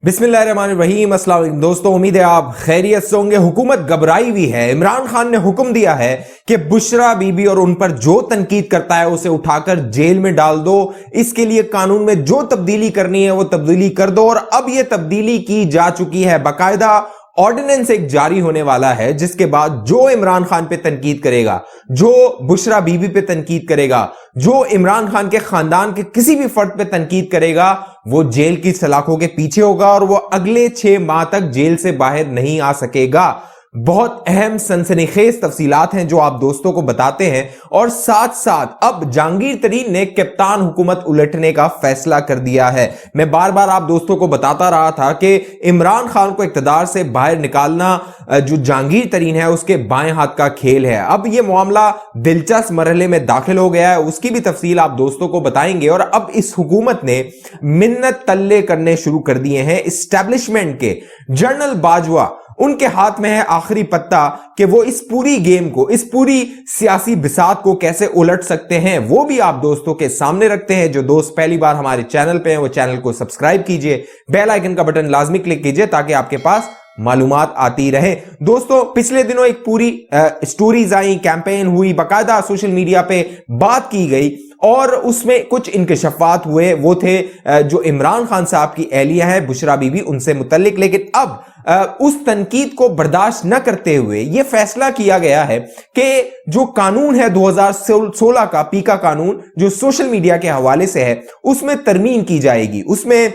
बिस्मिल्लाहिर्रहमानिर्रहीम। अस्सलाम वालेकुम दोस्तों, उम्मीद है आप खैरियत से होंगे। हुकूमत घबराई हुई है। इमरान खान ने हुक्म दिया है कि बुशरा बीबी और उन पर जो तनकीद करता है उसे उठाकर जेल में डाल दो। इसके लिए कानून में जो तब्दीली करनी है वो तब्दीली कर दो। और अब यह तब्दीली की जा चुकी है, बाकायदा ऑर्डिनेंस एक जारी होने वाला है, जिसके बाद जो इमरान खान पे तनकीद करेगा, जो बुशरा बीबी पे तनकीद करेगा, जो इमरान खान के खानदान के किसी भी फर्द पे तनकीद करेगा, वो जेल की सलाखों के पीछे होगा और वो अगले 6 माह तक जेल से बाहर नहीं आ सकेगा। बहुत अहम सनसनीखेज तफसीलात हैं जो आप दोस्तों को बताते हैं। और साथ साथ अब जहांगीर तरीन ने कप्तान हुकूमत उलटने का फैसला कर दिया है। मैं बार बार आप दोस्तों को बताता रहा था कि इमरान खान को इक़्तिदार से बाहर निकालना जो जहांगीर तरीन है उसके बाएं हाथ का खेल है। अब यह मामला दिलचस्प मरहले में दाखिल हो गया है, उसकी भी तफसील आप दोस्तों को बताएंगे। और अब इस हुकूमत ने मिन्नत तल्ले करने शुरू कर दिए हैं इस्टेब्लिशमेंट के। जनरल बाजवा, उनके हाथ में है आखिरी पत्ता कि वो इस पूरी गेम को, इस पूरी सियासी बिसात को कैसे उलट सकते हैं, वो भी आप दोस्तों के सामने रखते हैं। जो दोस्त पहली बार हमारे चैनल पे हैं वो चैनल को सब्सक्राइब कीजिए, बेल आइकन का बटन लाजमी क्लिक कीजिए ताकि आपके पास मालूमात आती रहे। दोस्तों, पिछले दिनों एक पूरी स्टोरीज आई, कैंपेन हुई, बाकायदा सोशल मीडिया पे बात की गई और उसमें कुछ इंकशाफात हुए। वो थे जो इमरान खान साहब की एहलिया है बुशरा बीबी, उनसे मुतल्लिक। लेकिन अब उस तनकीद को बर्दाश्त न करते हुए यह फैसला किया गया है कि जो कानून है 2016 का पीका कानून, जो सोशल मीडिया के हवाले से है, उसमें तरमीम की जाएगी। उसमें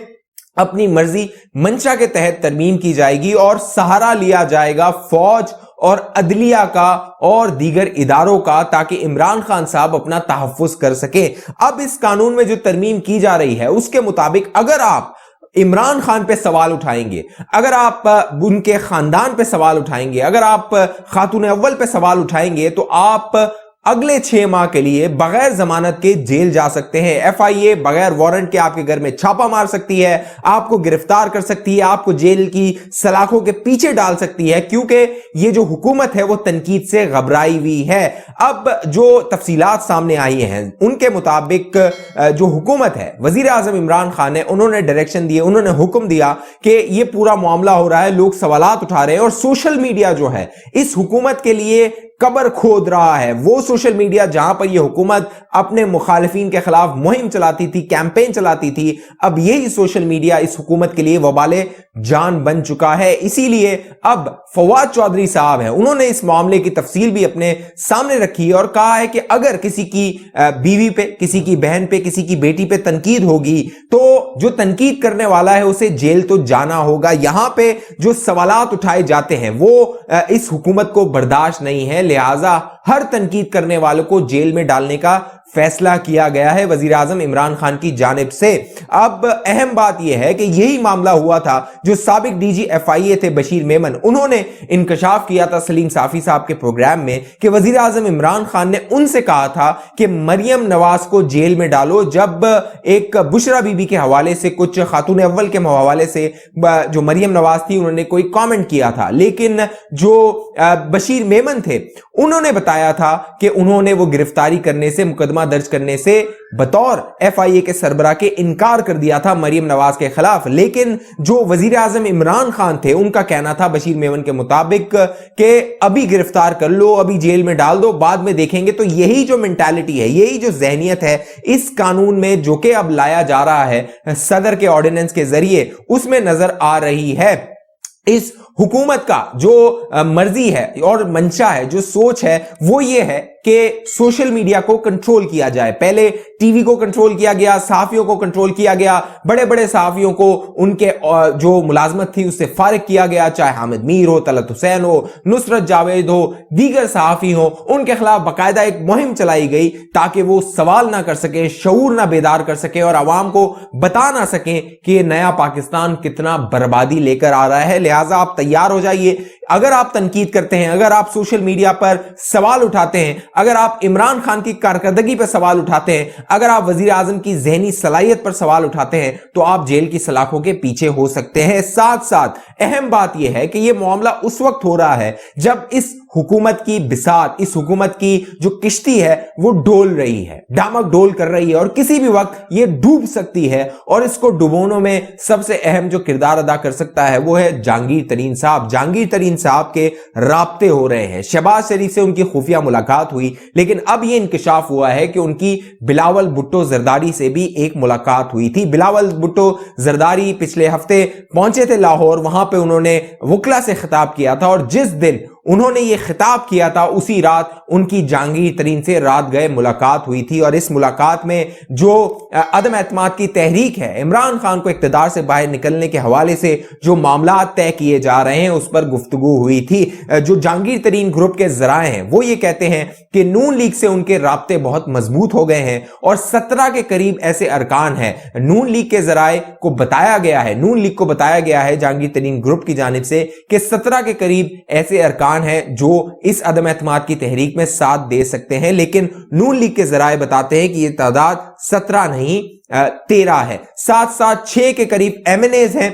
अपनी मर्जी मंशा के तहत तरमीम की जाएगी और सहारा लिया जाएगा फौज और अदलिया का और दीगर इदारों का, ताकि इमरान खान साहब अपना तहफ्फुज कर सके। अब इस कानून में जो तरमीम की जा रही है उसके मुताबिक अगर आप इमरान खान पे सवाल उठाएंगे, अगर आप उनके खानदान पे सवाल उठाएंगे, अगर आप खातून अव्वल पे सवाल उठाएंगे, तो आप अगले 6 माह के लिए बगैर जमानत के जेल जा सकते हैं। FIA बगैर वारंट के आपके घर में छापा मार सकती है, आपको गिरफ्तार कर सकती है, आपको जेल की सलाखों के पीछे डाल सकती है, क्योंकि ये जो हुकूमत है वो तनकीद से घबराई हुई है। अब जो तफसीलात सामने आई हैं उनके मुताबिक जो हुकूमत है, वजीर आजम इमरान खान ने, उन्होंने डायरेक्शन दिए, उन्होंने हुक्म दिया कि ये पूरा मामला हो रहा है, लोग सवालात उठा रहे हैं और सोशल मीडिया जो है इस हुकूमत के लिए कब्र खोद रहा है। वो सोशल मीडिया जहां पर यह हुकूमत अपने मुखालिफिन के खिलाफ मुहिम चलाती थी, कैंपेन चलाती थी, अब यही सोशल मीडिया इस हुकूमत के लिए वबाले जान बन चुका है। इसीलिए अब फवाद चौधरी साहब हैं, उन्होंने इस मामले की तफसील भी अपने सामने रखी और कहा है कि अगर किसी की बीवी पे, किसी की बहन पे, किसी की बेटी पे तनकीद होगी तो जो तनकीद करने वाला है उसे जेल तो जाना होगा। यहां पे जो सवालात उठाए जाते हैं वो इस हुकूमत को बर्दाश्त नहीं है, लिहाजा हर तनकीद करने वालों को जेल में डालने का फैसला किया गया है वजीर आजम इमरान खान की जानिब से। अब अहम बात यह है कि यही मामला हुआ था जो साबिक DG FIA थे बशीर मेमन, उन्होंने इंकशाफ किया था सलीम साफी साहब के प्रोग्राम में कि वजीर आजम इमरान खान ने उनसे कहा था कि मरियम नवाज को जेल में डालो, जब एक बुशरा बीबी के हवाले से, कुछ खातून अव्वल के हवाले से जो मरियम नवाज थी, उन्होंने कोई कॉमेंट किया था। लेकिन जो बशीर मेमन थे उन्होंने बताया था कि उन्होंने वो गिरफ्तारी करने से, मुकदमा दर्ज करने से बतौर FIA के सरबराह के इनकार कर दिया था मरियम नवाज के खिलाफ। लेकिन जो वजीर आजम इमरान खान थे उनका कहना था बशीर मेमन के मुताबिक कि अभी गिरफ्तार कर लो, अभी जेल में डाल दो, बाद में देखेंगे। तो यही जो मेंटालिटी है, यही जो जहनियत है इस कानून में जो कि अब लाया जा रहा है सदर के ऑर्डिनेंस के जरिए, उसमें नजर आ रही है। इस हुकूमत का जो मर्जी है और मंशा है, जो सोच है, वो ये है कि सोशल मीडिया को कंट्रोल किया जाए। पहले टीवी को कंट्रोल किया गया, सहाफियों को कंट्रोल किया गया, बड़े बड़े सहाफियों को उनके जो मुलाजमत थी उससे फारिग किया गया, चाहे हामिद मीर हो, तलत हुसैन हो, नुसरत जावेद हो, दीगर सहाफी हो, उनके खिलाफ बाकायदा एक मुहिम चलाई गई ताकि वो सवाल ना कर सके, शऊर ना बेदार कर सके और आवाम को बता ना सके कि ये नया पाकिस्तान कितना बर्बादी लेकर आ रहा है। लिहाजा आप तैयार हो जाइए। अगर आप तनकीद करते हैं, अगर आप सोशल मीडिया पर सवाल उठाते हैं, अगर आप इमरान खान की कारकर्दगी पर सवाल उठाते हैं, अगर आप वजीर आजम की जहनी सलाहियत पर सवाल उठाते हैं, तो आप जेल की सलाखों के पीछे हो सकते हैं। साथ साथ अहम बात यह है कि यह मामला उस वक्त हो रहा है जब इस हुकूमत की बिसात, इस हुकूमत की जो किश्ती है वो डोल रही है, डामक डोल कर रही है और किसी भी वक्त ये डूब सकती है। और इसको डुबोने में सबसे अहम जो किरदार अदा कर सकता है वो है जहांगीर तरीन साहब। जहांगीर तरीन साहब के राब्ते हो रहे हैं, शहबाज शरीफ से उनकी खुफिया मुलाकात हुई, लेकिन अब ये इंकशाफ हुआ है कि उनकी बिलावल भुट्टो जरदारी से भी एक मुलाकात हुई थी। बिलावल भुट्टो जरदारी पिछले हफ्ते पहुंचे थे लाहौर, वहां पे उन्होंने वकला से खिताब किया था और जिस दिन उन्होंने ये खिताब किया था उसी रात उनकी जहांगीर तरीन से रात गए मुलाकात हुई थी। और इस मुलाकात में जो अदम एतमाद की तहरीक है, इमरान खान को इख्तिदार से बाहर निकलने के हवाले से जो मामला तय किए जा रहे हैं उस पर गुफ्तगू हुई थी। जो जहांगीर तरीन ग्रुप के जराए हैं वो ये कहते हैं कि नून लीग से उनके राब्ते बहुत मजबूत हो गए हैं और 17 के करीब ऐसे अरकान हैं। नून लीग के जराए को बताया गया है, नून लीग को बताया गया है जहांगीर तरीन ग्रुप की जानिब से कि 17 के करीब ऐसे अरकान हैं जो इस अदम एतमाद की तहरीक में साथ दे सकते हैं। लेकिन नून लीग के जराए बताते हैं कि यह तादाद 17 नहीं 13 है। साथ साथ 6 के करीब एमएनएज हैं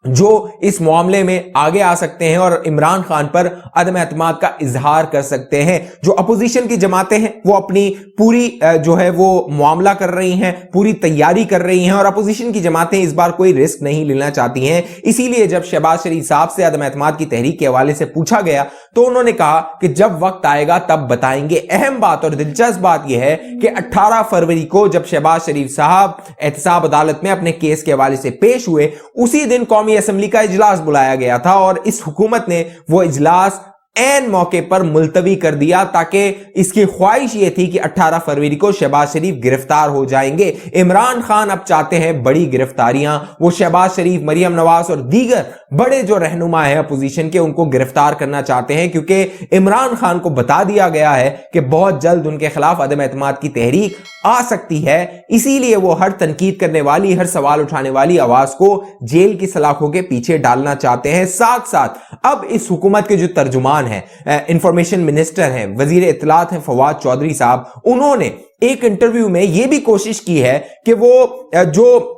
जो इस मामले में आगे आ सकते हैं और इमरान खान पर अदम एतमाद का इजहार कर सकते हैं। जो अपोजिशन की जमातें हैं वो अपनी पूरी जो है वो मामला कर रही हैं, पूरी तैयारी कर रही हैं और अपोजिशन की जमातें इस बार कोई रिस्क नहीं लेना चाहती हैं। इसीलिए जब शहबाज शरीफ साहब से अदम एतमाद की तहरीक के हवाले से पूछा गया तो उन्होंने कहा कि जब वक्त आएगा तब बताएंगे। अहम बात और दिलचस्प बात यह है कि 18 फरवरी को जब शहबाज शरीफ साहब एहतसाब अदालत में अपने केस के हवाले से पेश हुए, उसी दिन कौमी असेंबली का इजलास बुलाया गया था और इस हुकूमत ने वो इजलास ऐन मौके पर मुलतवी कर दिया ताकि इसकी ख्वाहिश ये थी कि 18 फरवरी को शहबाज शरीफ गिरफ्तार हो जाएंगे। इमरान खान अब चाहते हैं बड़ी गिरफ्तारियां, वो शहबाज शरीफ, मरियम नवाज और दीगर बड़े जो रहनुमा है अपोजिशन के उनको गिरफ्तार करना चाहते हैं क्योंकि इमरान खान को बता दिया गया है कि बहुत जल्द उनके खिलाफ अदम एतमाद की तहरीक आ सकती है। इसीलिए वो हर तनकीद करने वाली, हर सवाल उठाने वाली आवाज को जेल की सलाखों के पीछे डालना चाहते हैं। साथ साथ अब इस हुकूमत के जो तर्जुमान हैं, इंफॉर्मेशन मिनिस्टर हैं, वजीर इत्तलात हैं फवाद चौधरी साहब, उन्होंने एक इंटरव्यू में यह भी कोशिश की है कि वो जो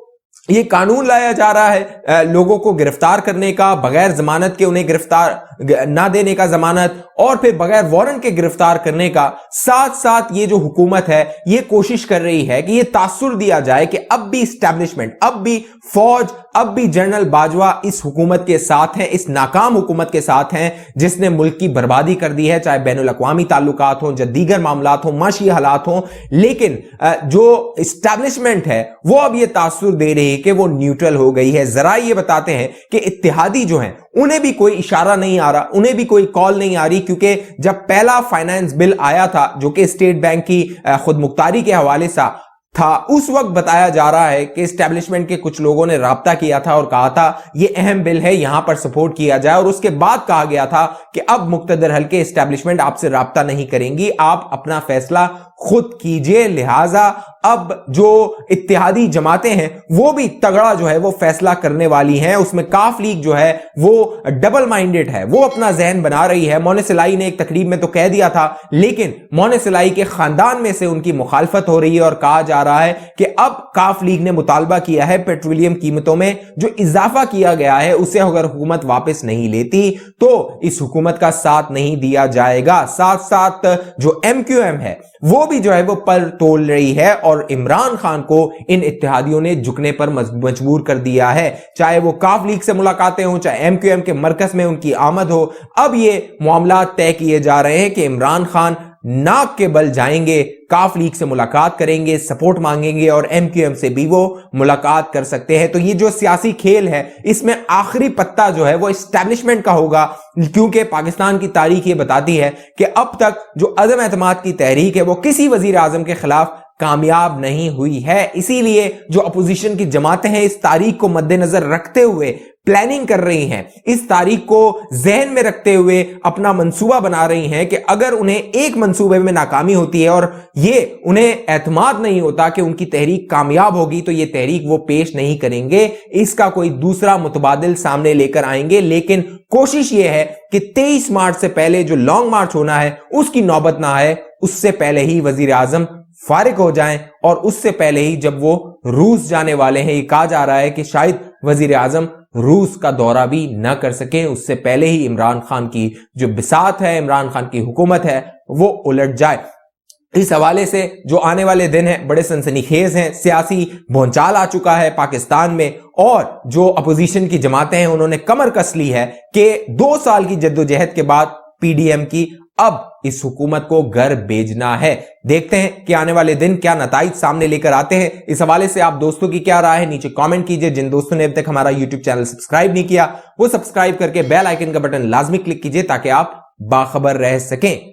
ये कानून लाया जा रहा है लोगों को गिरफ्तार करने का, बगैर जमानत के उन्हें गिरफ्तार ना देने का, जमानत और फिर बगैर वारंट के गिरफ्तार करने का, साथ साथ ये जो हुकूमत है ये कोशिश कर रही है कि ये तासुर दिया जाए कि अब भी इस्टेब्लिशमेंट, अब भी फौज, अब भी जनरल बाजवा इस हुकूमत के साथ हैं, इस नाकाम हुकूमत के साथ हैं जिसने मुल्क की बर्बादी कर दी है, चाहे बैनुल अक़वामी ताल्लुकात हो, दीगर मामलात हो, माशी हालात हो। लेकिन जो इस्टेब्लिशमेंट है वो अब ये तासुर दे रही है कि वो न्यूट्रल हो गई है। जरा ये बताते हैं कि इत्तेहादी जो हैं उन्हें भी कोई इशारा नहीं आ रहा, उन्हें भी कोई कॉल नहीं आ रही, क्योंकि जब पहला फाइनेंस बिल आया था जो कि स्टेट बैंक की खुद मुख्तारी के हवाले से था, उस वक्त बताया जा रहा है कि एस्टेब्लिशमेंट के कुछ लोगों ने राब्ता किया था और कहा था ये अहम बिल है, यहां पर सपोर्ट किया जाए। और उसके बाद कहा गया था कि अब मुक्तदर हल्के एस्टेब्लिशमेंट आपसे राब्ता नहीं करेंगी, आप अपना फैसला खुद कीजिए। लिहाजा अब जो इत्तेहादी जमातें हैं वो भी तगड़ा जो है वो फैसला करने वाली हैं। उसमें काफ लीग जो है वो डबल माइंडेड है, वो अपना जहन बना रही है। मोने सिलाई ने एक तकरीब में तो कह दिया था, लेकिन मोने सिलाई के खानदान में से उनकी मुखालफत हो रही है और कहा जा रहा है कि अब काफ लीग ने मुतालबा किया है पेट्रोलियम कीमतों में जो इजाफा किया गया है उसे अगर हुकूमत वापस नहीं लेती तो इस हुकूमत का साथ नहीं दिया जाएगा। साथ साथ जो MQM है वो भी जो है वो पर तोल रही है और इमरान खान को इन इत्तेहादियों ने झुकने पर मजबूर कर दिया है। चाहे वो काफ लीग से मुलाकातें हो, चाहे MQM के मरकज में उनकी आमद हो, अब ये मामला तय किए जा रहे हैं कि इमरान खान नाक के बल जाएंगे, काफ लीग से मुलाकात करेंगे, सपोर्ट मांगेंगे और MQM से भी वो मुलाकात कर सकते हैं। तो ये जो सियासी खेल है इसमें आखिरी पत्ता जो है वो एस्टेब्लिशमेंट का होगा, क्योंकि पाकिस्तान की तारीख ये बताती है कि अब तक जो अदम एतमाद की तहरीक है वो किसी वजीर आजम के खिलाफ कामयाब नहीं हुई है। इसीलिए जो अपोजिशन की जमातें हैं इस तारीख को मद्देनजर रखते हुए प्लानिंग कर रही हैं, इस तारीख को जहन में रखते हुए अपना मंसूबा बना रही हैं कि अगर उन्हें एक मंसूबे में नाकामी होती है और ये उन्हें एतमाद नहीं होता कि उनकी तहरीक कामयाब होगी तो ये तहरीक वो पेश नहीं करेंगे, इसका कोई दूसरा मुतबादिल सामने लेकर आएंगे। लेकिन कोशिश ये है कि 23 मार्च से पहले जो लॉन्ग मार्च होना है उसकी नौबत ना आए, उससे पहले ही वजीर आजम फारिग हो जाएं और उससे पहले ही जब वो रूस जाने वाले हैं, ये कहा जा रहा है कि शायद वजीर आजम रूस का दौरा भी न कर सके, उससे पहले ही इमरान खान की जो बिसात है, इमरान खान की हुकूमत है, वो उलट जाए। इस हवाले से जो आने वाले दिन हैं बड़े सनसनीखेज हैं, सियासी भौचाल आ चुका है पाकिस्तान में, और जो अपोजिशन की जमातें हैं उन्होंने कमर कस ली है कि 2 साल की जद्दोजहद के बाद पीडीएम की अब इस हुकूमत को घर भेजना है। देखते हैं कि आने वाले दिन क्या नताइज सामने लेकर आते हैं। इस हवाले से आप दोस्तों की क्या राय है, नीचे कमेंट कीजिए। जिन दोस्तों ने अब तक हमारा यूट्यूब चैनल सब्सक्राइब नहीं किया वो सब्सक्राइब करके बेल आइकन का बटन लाजमी क्लिक कीजिए ताकि आप बाखबर रह सकें।